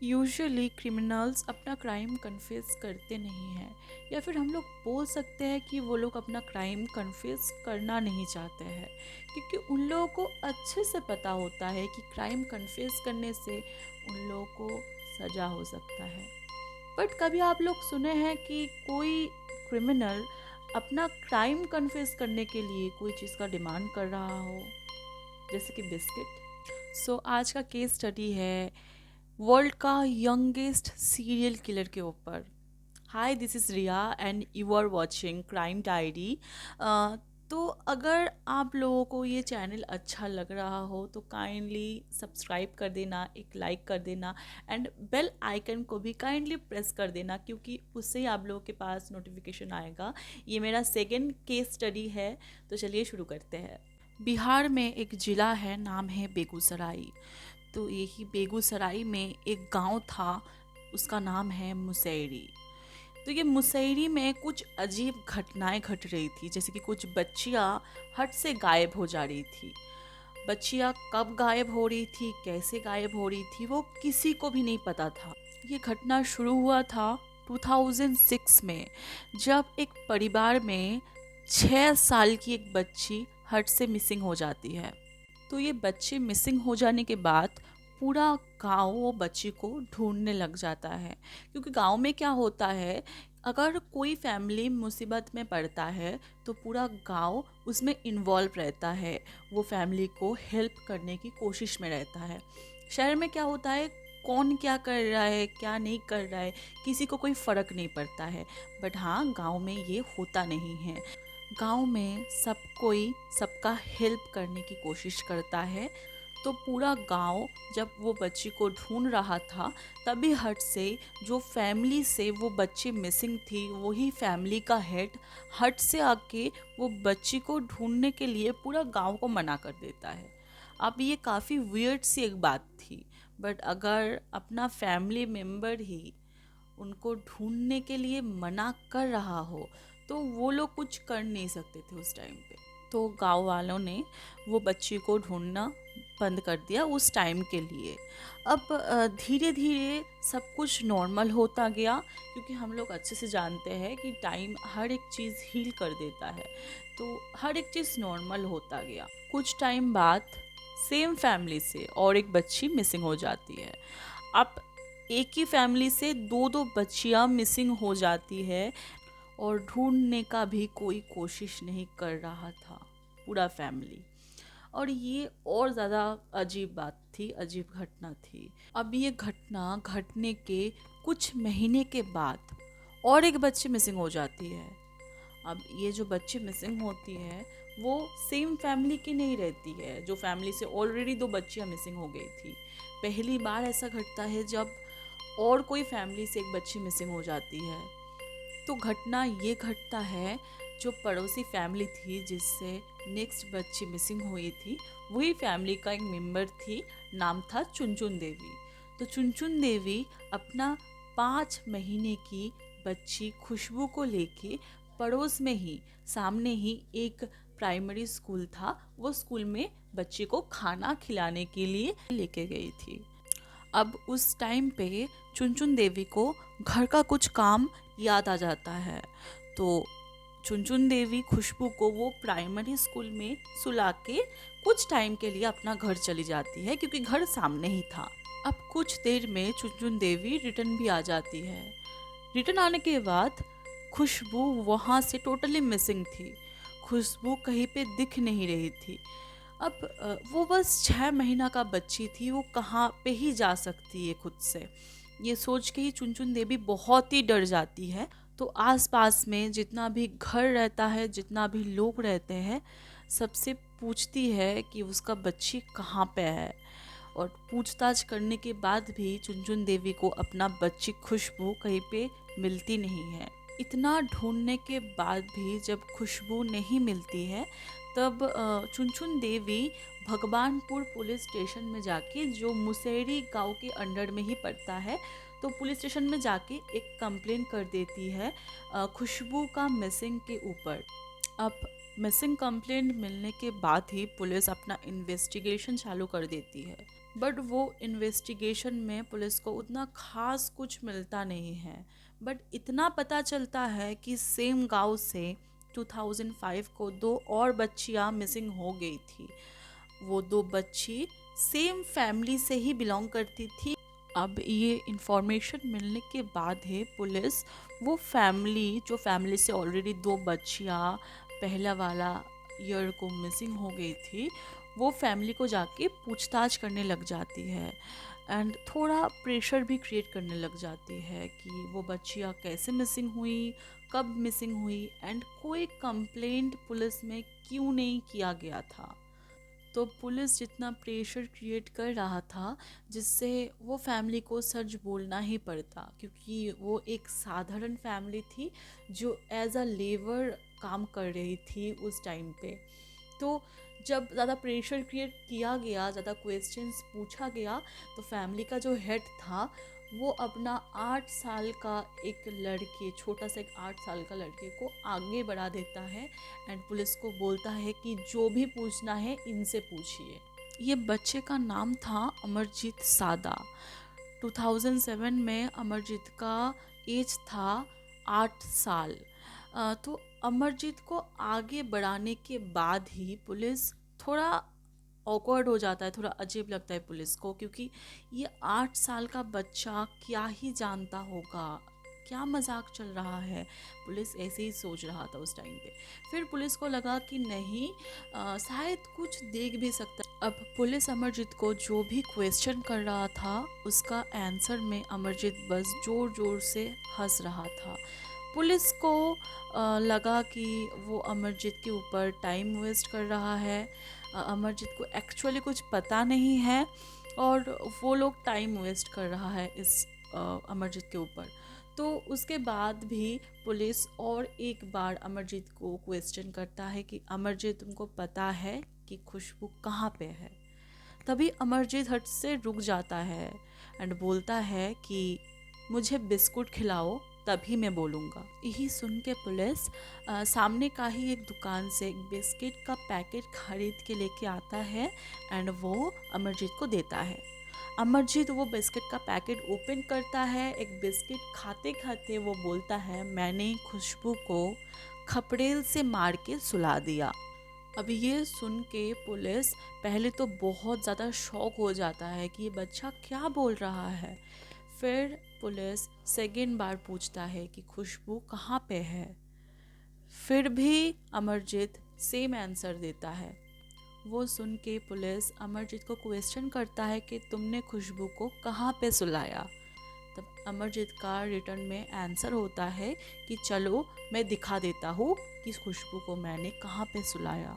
Usually criminals अपना crime confess करते नहीं हैं, या फिर हम लोग बोल सकते हैं कि वो लोग अपना क्राइम कन्फेस करना नहीं चाहते हैं, क्योंकि उन लोगों को अच्छे से पता होता है कि क्राइम कन्फेस करने से उन लोगों को सज़ा हो सकता है। बट कभी आप लोग सुने हैं कि कोई क्रिमिनल अपना क्राइम कन्फेस करने के लिए कोई चीज़ का डिमांड कर रहा हो, जैसे कि बिस्किट? आज का केस स्टडी है वर्ल्ड का यंगेस्ट सीरियल किलर के ऊपर। Hi, this is Riya and you are watching Crime Diary. तो अगर आप लोगों को ये चैनल अच्छा लग रहा हो तो काइंडली सब्सक्राइब कर देना, एक लाइक कर देना एंड बेल आइकन को भी काइंडली प्रेस कर देना, क्योंकि उससे ही आप लोगों के पास नोटिफिकेशन आएगा। ये मेरा सेकेंड केस स्टडी है, तो चलिए शुरू करते हैं। बिहार में एक ज़िला है, नाम है बेगूसराय। तो यही बेगूसराय में एक गांव था, उसका नाम है मुसैरी। तो ये मुसैरी में कुछ अजीब घटनाएं घट रही थी, जैसे कि कुछ बच्चियां हट से गायब हो जा रही थी। बच्चियां कब गायब हो रही थी, कैसे गायब हो रही थी, वो किसी को भी नहीं पता था। ये घटना शुरू हुआ था 2006 में, जब एक परिवार में 6 साल की एक बच्ची हट से मिसिंग हो जाती है। तो ये बच्चे मिसिंग हो जाने के बाद पूरा गांव वो बच्ची को ढूंढने लग जाता है, क्योंकि गांव में क्या होता है, अगर कोई फैमिली मुसीबत में पड़ता है तो पूरा गांव उसमें इन्वॉल्व रहता है, वो फैमिली को हेल्प करने की कोशिश में रहता है। शहर में क्या होता है, कौन क्या कर रहा है क्या नहीं कर रहा है किसी को कोई फ़र्क नहीं पड़ता है। बट हाँ, गांव में ये होता नहीं है। गांव में सब कोई सबका हेल्प करने की कोशिश करता है। तो पूरा गांव जब वो बच्ची को ढूंढ रहा था, तभी हट से जो फैमिली से वो बच्ची मिसिंग थी, वही फैमिली का हेड हट से आके वो बच्ची को ढूंढने के लिए पूरा गांव को मना कर देता है। अब ये काफ़ी वियर्ड सी एक बात थी, बट अगर अपना फैमिली मेम्बर ही उनको ढूंढने के लिए मना कर रहा हो तो वो लोग कुछ कर नहीं सकते थे उस टाइम पे। तो गांव वालों ने वो बच्ची को ढूंढना बंद कर दिया उस टाइम के लिए। अब धीरे धीरे सब कुछ नॉर्मल होता गया, क्योंकि हम लोग अच्छे से जानते हैं कि टाइम हर एक चीज़ हील कर देता है। तो हर एक चीज़ नॉर्मल होता गया। कुछ टाइम बाद सेम फैमिली से और एक बच्ची मिसिंग हो जाती है। अब एक ही फैमिली से दो दो बच्चियां मिसिंग हो जाती है, और ढूंढने का भी कोई कोशिश नहीं कर रहा था पूरा फैमिली। और ये और ज़्यादा अजीब बात थी, अजीब घटना थी। अब ये घटना घटने के कुछ महीने के बाद और एक बच्ची मिसिंग हो जाती है। अब ये जो बच्ची मिसिंग होती है वो सेम फैमिली की नहीं रहती है, जो फैमिली से ऑलरेडी दो बच्चियां मिसिंग हो गई थी। पहली बार ऐसा घटता है जब और कोई फैमिली से एक बच्ची मिसिंग हो जाती है। तो घटना ये घटता है, जो पड़ोसी फैमिली थी जिससे नेक्स्ट बच्ची मिसिंग हुई थी, वही फैमिली का एक मेंबर थी, नाम था चुनचुन देवी। तो चुनचुन देवी अपना 5 महीने की बच्ची खुशबू को लेके पड़ोस में ही सामने ही एक प्राइमरी स्कूल था, वो स्कूल में बच्ची को खाना खिलाने के लिए लेके गई थी। अब उस टाइम पे चुनचुन देवी को घर का कुछ काम याद आ जाता है। तो चुनचुन देवी खुशबू को वो प्राइमरी स्कूल में सुला के कुछ टाइम के लिए अपना घर चली जाती है, क्योंकि घर सामने ही था। अब कुछ देर में चुनचुन देवी रिटर्न भी आ जाती है। रिटर्न आने के बाद खुशबू वहाँ से टोटली मिसिंग थी। खुशबू कहीं पे दिख नहीं रही थी। अब वो बस 6 महीना का बच्ची थी, वो कहाँ पे ही जा सकती है खुद से। ये सोच के ही चुनचुन देवी बहुत ही डर जाती है। तो आसपास में जितना भी घर रहता है, जितना भी लोग रहते हैं, सबसे पूछती है कि उसका बच्ची कहाँ पे है। और पूछताछ करने के बाद भी चुनचुन देवी को अपना बच्ची खुशबू कहीं पे मिलती नहीं है। इतना ढूंढने के बाद भी जब खुशबू नहीं मिलती है, तब चुनचुन देवी भगवानपुर पुलिस स्टेशन में जाके, जो मुसेरी गांव के अंडर में ही पड़ता है, तो पुलिस स्टेशन में जाके एक कंप्लेन कर देती है खुशबू का मिसिंग के ऊपर। अब मिसिंग कंप्लेंट मिलने के बाद ही पुलिस अपना इन्वेस्टिगेशन चालू कर देती है। बट वो इन्वेस्टिगेशन में पुलिस को उतना खास कुछ मिलता नहीं है। बट इतना पता चलता है कि सेम गांव से 2005 को दो और बच्चियां मिसिंग हो गई थी। वो दो बच्ची सेम फैमिली से ही बिलोंग करती थी। अब ये इंफॉर्मेशन मिलने के बाद है पुलिस वो फैमिली, जो फैमिली से ऑलरेडी दो बच्चियां पहला वाला ईयर को मिसिंग हो गई थी, वो फैमिली को जाके पूछताछ करने लग जाती है। एंड थोड़ा प्रेशर भी क्रिएट करने लग जाती है कि वो बच्चियां कैसे मिसिंग हुई, कब मिसिंग हुई, एंड कोई कंप्लेंट पुलिस में क्यों नहीं किया गया था। तो पुलिस जितना प्रेशर क्रिएट कर रहा था, जिससे वो फैमिली को सच बोलना ही पड़ता, क्योंकि वो एक साधारण फैमिली थी जो एज अ लेबर काम कर रही थी उस टाइम पे। तो जब ज़्यादा प्रेशर क्रिएट किया गया, ज़्यादा क्वेश्चंस पूछा गया, तो फैमिली का जो हेड था वो अपना 8 साल का एक लड़के, छोटा सा एक 8 साल का लड़के को आगे बढ़ा देता है एंड पुलिस को बोलता है कि जो भी पूछना है इनसे पूछिए। ये बच्चे का नाम था अमरजीत सादा। 2007 में अमरजीत का एज था 8 साल। तो अमरजीत को आगे बढ़ाने के बाद ही पुलिस थोड़ा ऑकवर्ड हो जाता है, थोड़ा अजीब लगता है पुलिस को, क्योंकि ये 8 साल का बच्चा क्या ही जानता होगा, क्या मजाक चल रहा है। पुलिस ऐसे ही सोच रहा था उस टाइम पे। फिर पुलिस को लगा कि नहीं, शायद कुछ देख भी सकता है। अब पुलिस अमरजीत को जो भी क्वेश्चन कर रहा था उसका आंसर में अमरजीत बस ज़ोर ज़ोर से हंस रहा था। पुलिस को लगा कि वो अमरजीत के ऊपर टाइम वेस्ट कर रहा है। अमरजीत को एक्चुअली कुछ पता नहीं है और वो लोग टाइम वेस्ट कर रहा है इस अमरजीत के ऊपर। तो उसके बाद भी पुलिस और एक बार अमरजीत को क्वेश्चन करता है कि अमरजीत, तुमको पता है कि खुशबू कहाँ पे है? तभी अमरजीत हट से रुक जाता है एंड बोलता है कि मुझे बिस्कुट खिलाओ तभी मैं बोलूँगा। यही सुन के पुलिस सामने का ही एक दुकान से एक बिस्किट का पैकेट खरीद के लेके आता है एंड वो अमरजीत को देता है। अमरजीत वो बिस्किट का पैकेट ओपन करता है। एक बिस्किट खाते खाते वो बोलता है, मैंने खुशबू को खपड़ेल से मार के सुला दिया। अब ये सुन के पुलिस पहले तो बहुत ज़्यादा शॉक हो जाता है कि ये बच्चा क्या बोल रहा है। फिर पुलिस सेकेंड बार पूछता है कि खुशबू कहाँ पे है। फिर भी अमरजीत सेम आंसर देता है। वो सुन के पुलिस अमरजीत को क्वेश्चन करता है कि तुमने खुशबू को कहाँ पे सुलाया। तब अमरजीत का रिटर्न में आंसर होता है कि चलो मैं दिखा देता हूँ कि खुशबू को मैंने कहाँ पे सुलाया।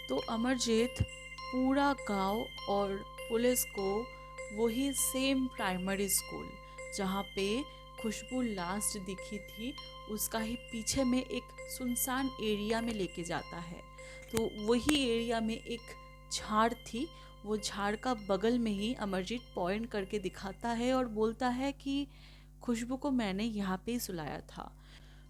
तो अमरजीत पूरा गांव और पुलिस को वही सेम प्राइमरी स्कूल जहाँ पे खुशबू लास्ट दिखी थी उसका ही पीछे में एक सुनसान एरिया में लेके जाता है। तो वही एरिया में एक झाड़ थी, वो झाड़ का बगल में ही अमरजीत पॉइंट करके दिखाता है और बोलता है कि खुशबू को मैंने यहाँ पे ही सुलाया था।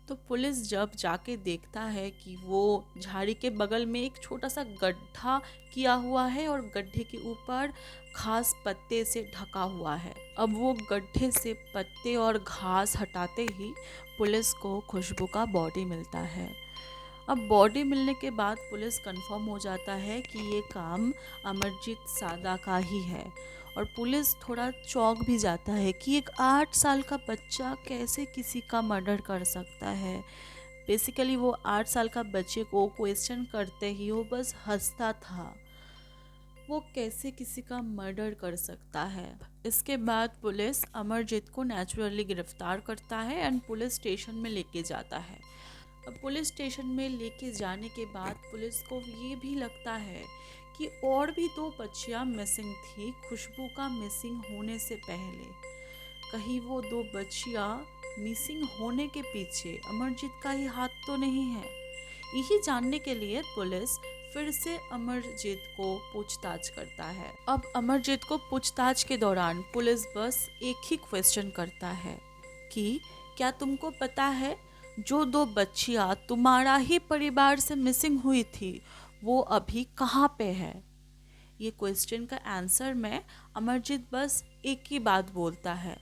तो पुलिस जब जाके देखता है कि वो झाड़ी के बगल में एक छोटा सा गड्ढा किया हुआ है और गड्ढे के ऊपर घास पत्ते से ढका हुआ है। अब वो गड्ढे से पत्ते और घास हटाते ही पुलिस को खुशबू का बॉडी मिलता है। अब बॉडी मिलने के बाद पुलिस कंफर्म हो जाता है कि ये काम अमरजीत सादा का ही है और पुलिस थोड़ा चौंक भी जाता है कि एक 8 साल का बच्चा कैसे किसी का मर्डर कर सकता है। बेसिकली वो 8 साल का बच्चे को क्वेश्चन करते ही वो बस हंसता था, वो कैसे किसी का मर्डर कर सकता है। इसके बाद पुलिस अमरजीत को नेचुरली गिरफ्तार करता है एंड पुलिस स्टेशन में लेके जाता है। अब पुलिस स्टेशन में लेके जाने के बाद पुलिस को ये भी लगता है कि और भी दो बच्चियां मिसिंग थी खुशबू का मिसिंग होने से पहले। कहीं वो दो बच्चियां मिसिंग होने के पीछे अमरजीत का ही हाथ तो नहीं है। यही जानने के लिए पुलिस फिर से अमरजीत को पूछताछ करता है। अब अमरजीत को पूछताछ के दौरान पुलिस बस एक ही क्वेश्चन करता है कि क्या तुमको पता है जो दो बच्चियां तुम्हारा ही परिवार से मिसिंग हुई थी वो अभी कहाँ पे है? ये क्वेश्चन का आंसर में अमरजीत बस एक ही बात बोलता है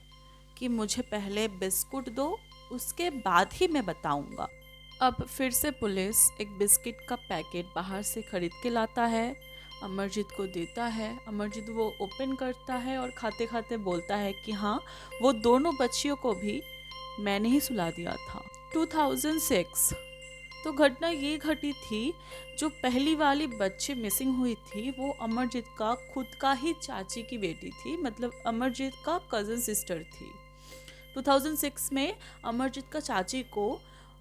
कि मुझे पहले बिस्कुट दो, उसके बाद ही मैं बताऊंगा। अब फिर से पुलिस एक बिस्किट का पैकेट बाहर से खरीद के लाता है, अमरजीत को देता है। अमरजीत वो ओपन करता है और खाते खाते बोलता है कि हाँ, वो दोनों बच्चियों को भी मैंने ही सुला दिया था। 2006 तो घटना ये घटी थी, जो पहली वाली बच्ची मिसिंग हुई थी वो अमरजीत का खुद का ही चाची की बेटी थी, मतलब अमरजीत का कज़न सिस्टर थी। 2006 में अमरजीत का चाची को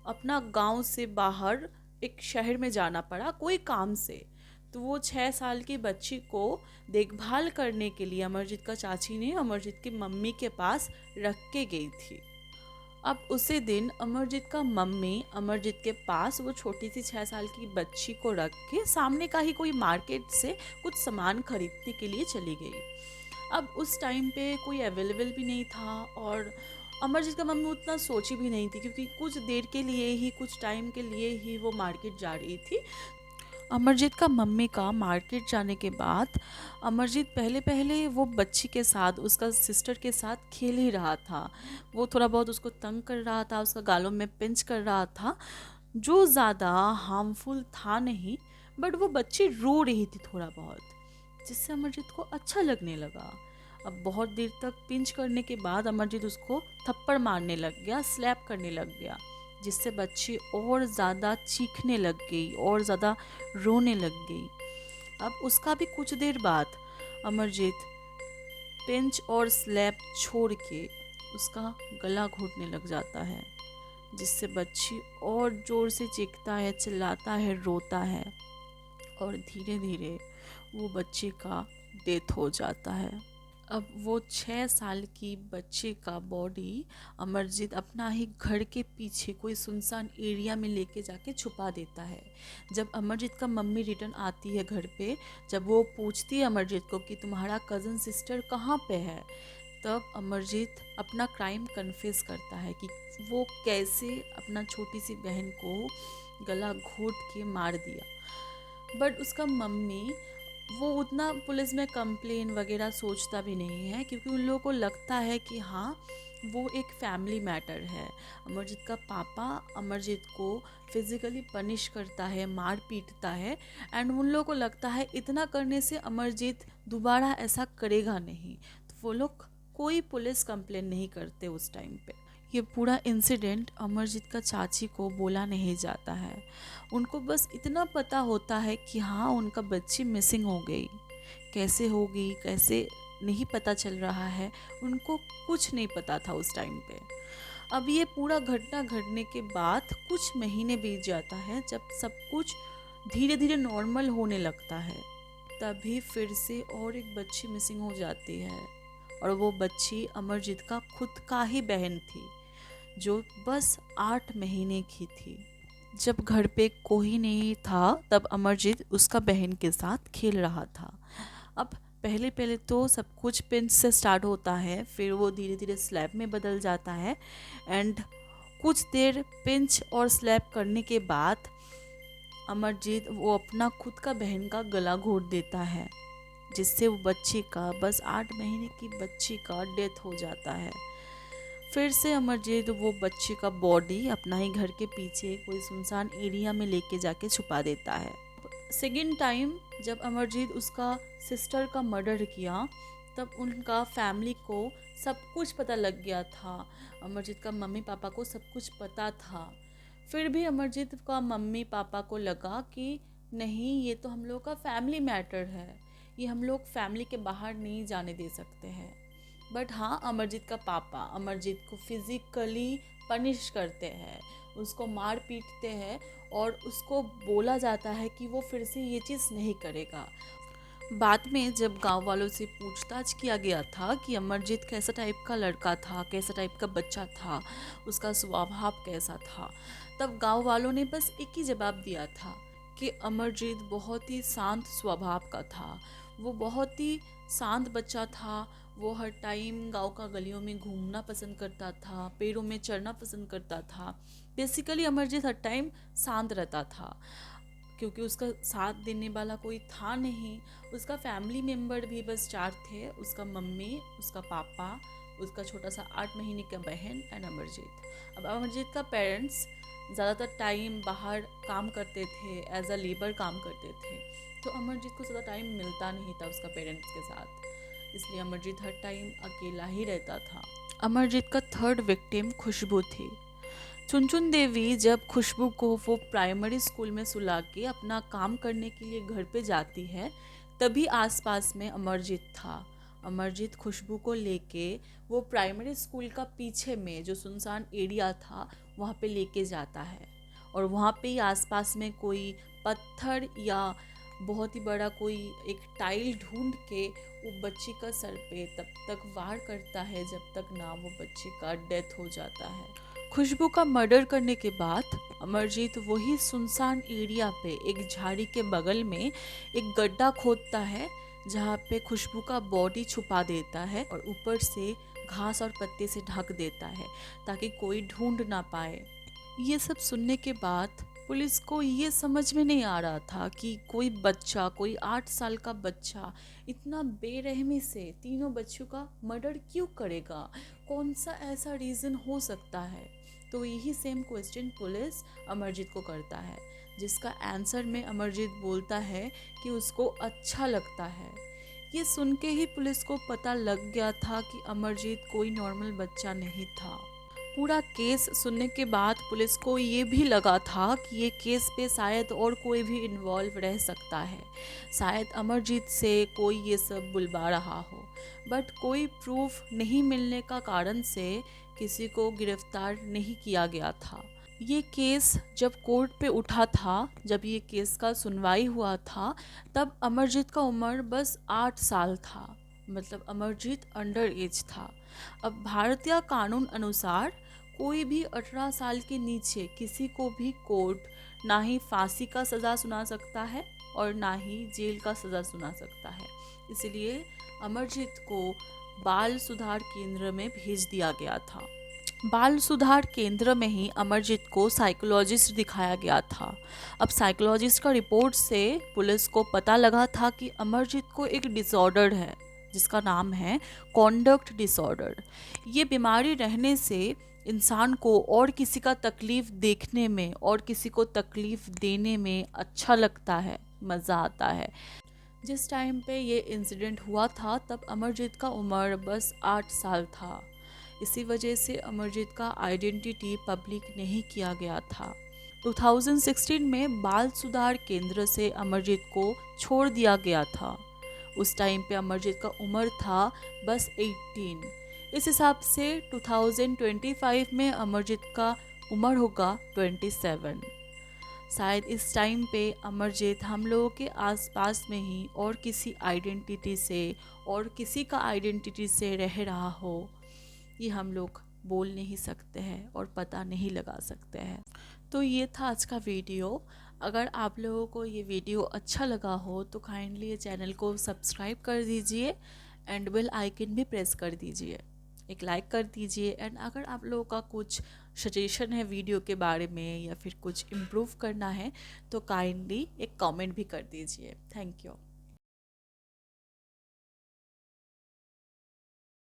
अपना गांव से बाहर एक शहर में जाना पड़ा कोई काम से। तो वो 6 साल की बच्ची को देखभाल करने के लिए अमरजीत का चाची ने अमरजीत की मम्मी के पास रख के गई थी। अब उसी दिन अमरजीत का मम्मी अमरजीत के पास वो छोटी सी 6 साल की बच्ची को रख के सामने का ही कोई मार्केट से कुछ सामान खरीदने के लिए चली गई। अब उस टाइम पे कोई अवेलेबल भी नहीं था और अमरजीत का मम्मी उतना सोची भी नहीं थी, क्योंकि कुछ देर के लिए ही, कुछ टाइम के लिए ही वो मार्केट जा रही थी। अमरजीत का मम्मी का मार्केट जाने के बाद अमरजीत पहले पहले वो बच्ची के साथ, उसका सिस्टर के साथ खेल ही रहा था। वो थोड़ा बहुत उसको तंग कर रहा था, उसका गालों में पिंच कर रहा था, जो ज़्यादा हार्मफुल था नहीं, बट वो बच्ची रो रही थी थोड़ा बहुत, जिससे अमरजीत को अच्छा लगने लगा। अब बहुत देर तक पिंच करने के बाद अमरजीत उसको थप्पड़ मारने लग गया, स्लैप करने लग गया, जिससे बच्ची और ज़्यादा चीखने लग गई और ज़्यादा रोने लग गई। अब उसका भी कुछ देर बाद अमरजीत पिंच और स्लैप छोड़ के उसका गला घोटने लग जाता है, जिससे बच्ची और ज़ोर से चीखता है, चिल्लाता है, रोता है और धीरे धीरे वो बच्चे का डेथ हो जाता है। अब वो 6 साल की बच्चे का बॉडी अमरजीत अपना ही घर के पीछे कोई सुनसान एरिया में लेके जाके छुपा देता है। जब अमरजीत का मम्मी रिटर्न आती है घर पे, जब वो पूछती है अमरजीत को कि तुम्हारा कज़न सिस्टर कहाँ पे है, तब अमरजीत अपना क्राइम कन्फेस करता है कि वो कैसे अपना छोटी सी बहन को गला घोट के मार दिया। बट उसका मम्मी वो उतना पुलिस में कंप्लेन वगैरह सोचता भी नहीं है, क्योंकि उन लोगों को लगता है कि हाँ, वो एक फैमिली मैटर है। अमरजीत का पापा अमरजीत को फिज़िकली पनिश करता है, मार पीटता है, एंड उन लोगों को लगता है इतना करने से अमरजीत दोबारा ऐसा करेगा नहीं, तो वो लोग कोई पुलिस कंप्लेन नहीं करते उस टाइम पे। ये पूरा इंसिडेंट अमरजीत का चाची को बोला नहीं जाता है। उनको बस इतना पता होता है कि हाँ, उनका बच्ची मिसिंग हो गई। कैसे हो गई, कैसे नहीं पता चल रहा है, उनको कुछ नहीं पता था उस टाइम पे। अब ये पूरा घटना घटने के बाद कुछ महीने बीत जाता है, जब सब कुछ धीरे धीरे नॉर्मल होने लगता है, तभी फिर से और एक बच्ची मिसिंग हो जाती है। और वो बच्ची अमरजीत का खुद का ही बहन थी, जो बस 8 महीने की थी। जब घर पे कोई नहीं था, तब अमरजीत उसका बहन के साथ खेल रहा था। अब पहले पहले तो सब कुछ पिंच से स्टार्ट होता है, फिर वो धीरे धीरे स्लैब में बदल जाता है, एंड कुछ देर पिंच और स्लैब करने के बाद अमरजीत वो अपना खुद का बहन का गला घोट देता है, जिससे वो बच्ची का, बस 8 महीने की बच्ची का डेथ हो जाता है। फिर से अमरजीत वो बच्ची का बॉडी अपना ही घर के पीछे कोई सुनसान एरिया में लेके जाके छुपा देता है। सेकेंड टाइम जब अमरजीत उसका सिस्टर का मर्डर किया, तब उनका फैमिली को सब कुछ पता लग गया था। अमरजीत का मम्मी पापा को सब कुछ पता था। फिर भी अमरजीत का मम्मी पापा को लगा कि नहीं, ये तो हम लोग का फैमिली मैटर है, ये हम लोग फैमिली के बाहर नहीं जाने दे सकते हैं। बट हाँ, अमरजीत का पापा अमरजीत को फिज़िकली पनिश करते हैं, उसको मार पीटते हैं, और उसको बोला जाता है कि वो फिर से ये चीज़ नहीं करेगा। बाद में जब गांव वालों से पूछताछ किया गया था कि अमरजीत कैसा टाइप का लड़का था, कैसा टाइप का बच्चा था, उसका स्वभाव कैसा था, तब गांव वालों ने बस एक ही जवाब दिया था कि अमरजीत बहुत ही शांत स्वभाव का था। वो बहुत ही शांत बच्चा था। वो हर टाइम गांव का गलियों में घूमना पसंद करता था, पेड़ों में चढ़ना पसंद करता था। बेसिकली अमरजीत हर टाइम शांत रहता था, क्योंकि उसका साथ देने वाला कोई था नहीं। उसका फैमिली मेम्बर भी बस 4 थे, उसका मम्मी, उसका पापा, उसका छोटा सा 8 महीने का बहन एंड अमरजीत। अब अमरजीत का पेरेंट्स ज़्यादातर टाइम बाहर काम करते थे, एज अ लेबर काम करते थे, तो अमरजीत को ज़्यादा टाइम मिलता नहीं था उसका पेरेंट्स के साथ, इसलिए अमरजीत हर टाइम अकेला ही रहता था। अमरजीत का थर्ड विक्टिम खुशबू थी। चुनचुन देवी जब खुशबू को वो प्राइमरी स्कूल में सुला के अपना काम करने के लिए घर पे जाती है, तभी आसपास में अमरजीत था। अमरजीत खुशबू को लेके वो प्राइमरी स्कूल का पीछे में जो सुनसान एरिया था वहाँ पे लेके जाता है, और वहाँ पे ही आसपास में कोई पत्थर या बहुत ही बड़ा कोई एक टाइल ढूंढ के वो बच्ची का सर पे तब तक वार करता है जब तक ना वो बच्ची का डेथ हो जाता है। खुशबू का मर्डर करने के बाद अमरजीत वही सुनसान एरिया पे एक झाड़ी के बगल में एक गड्ढा खोदता है, जहाँ पे खुशबू का बॉडी छुपा देता है और ऊपर से घास और पत्ते से ढक देता है ताकि कोई ढूंढ ना पाए। ये सब सुनने के बाद पुलिस को ये समझ में नहीं आ रहा था कि कोई बच्चा, कोई 8 साल का बच्चा इतना बेरहमी से तीनों बच्चों का मर्डर क्यों करेगा, कौन सा ऐसा रीज़न हो सकता है। तो यही सेम क्वेश्चन पुलिस अमरजीत को करता है, जिसका आंसर में अमरजीत बोलता है कि उसको अच्छा लगता है। ये सुन के ही पुलिस को पता लग गया था कि अमरजीत कोई नॉर्मल बच्चा नहीं था। पूरा केस सुनने के बाद पुलिस को ये भी लगा था कि ये केस पे शायद और कोई भी इन्वॉल्व रह सकता है, शायद अमरजीत से कोई ये सब बुलवा रहा हो, बट कोई प्रूफ नहीं मिलने का कारण से किसी को गिरफ्तार नहीं किया गया था। ये केस जब कोर्ट पे उठा था, जब ये केस का सुनवाई हुआ था, तब अमरजीत का उम्र बस 8 साल था, मतलब अमरजीत अंडर एज था। अब भारतीय कानून अनुसार कोई भी 18 साल के नीचे किसी को भी कोर्ट ना ही फांसी का सज़ा सुना सकता है और ना ही जेल का सज़ा सुना सकता है। इसलिए अमरजीत को बाल सुधार केंद्र में भेज दिया गया था। बाल सुधार केंद्र में ही अमरजीत को साइकोलॉजिस्ट दिखाया गया था। अब साइकोलॉजिस्ट का रिपोर्ट से पुलिस को पता लगा था कि अमरजीत को एक डिसऑर्डर है जिसका नाम है कॉन्डक्ट डिसऑर्डर। ये बीमारी रहने से इंसान को और किसी का तकलीफ़ देखने में और किसी को तकलीफ़ देने में अच्छा लगता है, मज़ा आता है। जिस टाइम पे ये इंसिडेंट हुआ था तब अमरजीत का उम्र बस 8 साल था। इसी वजह से अमरजीत का आइडेंटिटी पब्लिक नहीं किया गया था। 2016 में बाल सुधार केंद्र से अमरजीत को छोड़ दिया गया था। उस टाइम पे अमरजीत का उम्र था बस 18। इस हिसाब से 2025 में अमरजीत का उम्र होगा 27। शायद इस टाइम पे अमरजीत हम लोगों के आसपास में ही और किसी आइडेंटिटी से और किसी का आइडेंटिटी से रह रहा हो, ये हम लोग बोल नहीं सकते हैं और पता नहीं लगा सकते हैं। तो ये था आज का वीडियो। अगर आप लोगों को ये वीडियो अच्छा लगा हो तो काइंडली ये चैनल को सब्सक्राइब कर दीजिए एंड बेल आइकन भी प्रेस कर दीजिए, एक लाइक कर दीजिए। एंड अगर आप लोगों का कुछ सजेशन है वीडियो के बारे में या फिर कुछ इम्प्रूव करना है तो काइंडली एक कमेंट भी कर दीजिए। Thank you.